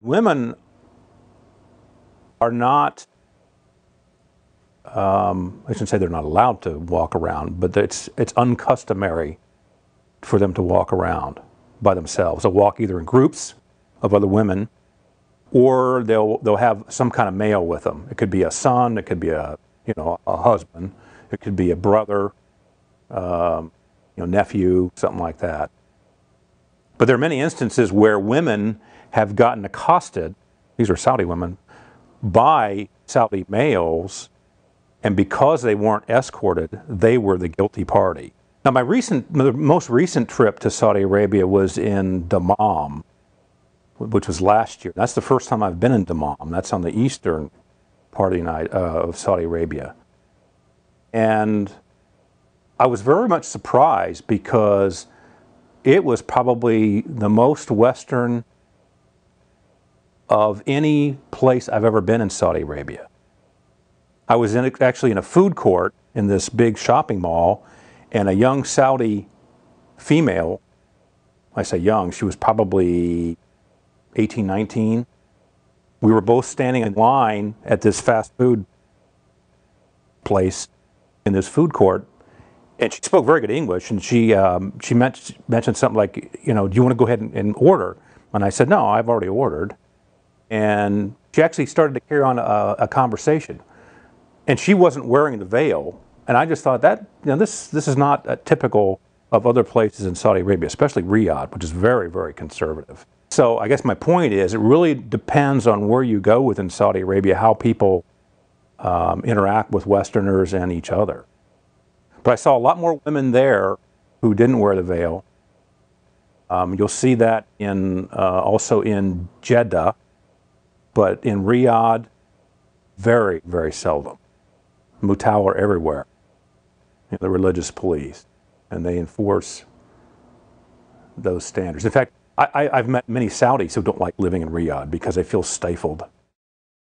Women are not, I shouldn't say they're not allowed to walk around, but it's uncustomary for them to walk around by themselves. They'll walk either in groups of other women, or they'll have some kind of male with them. It could be a son, it could be a husband, it could be a brother, nephew, something like that. But there are many instances where women have gotten accosted, these are Saudi women, by Saudi males, and because they weren't escorted, they were the guilty party. Now, the most recent trip to Saudi Arabia was in Dammam, which was last year. That's the first time I've been in Dammam. That's on the eastern part of Saudi Arabia. And I was very much surprised because it was probably the most Western of any place I've ever been in Saudi Arabia. I was actually in a food court in this big shopping mall, and a young Saudi female, I say young, she was probably 18, 19. We were both standing in line at this fast food place in this food court, and she spoke very good English, and she mentioned something like, do you want to go ahead and order? And I said, no, I've already ordered. And she actually started to carry on a conversation. And she wasn't wearing the veil. And I just thought that, this is not typical of other places in Saudi Arabia, especially Riyadh, which is very, very conservative. So I guess my point is, it really depends on where you go within Saudi Arabia, how people interact with Westerners and each other. But I saw a lot more women there who didn't wear the veil. You'll see that also in Jeddah, but in Riyadh, very, very seldom. Mutawwa are everywhere, the religious police, and they enforce those standards. In fact, I've met many Saudis who don't like living in Riyadh because they feel stifled.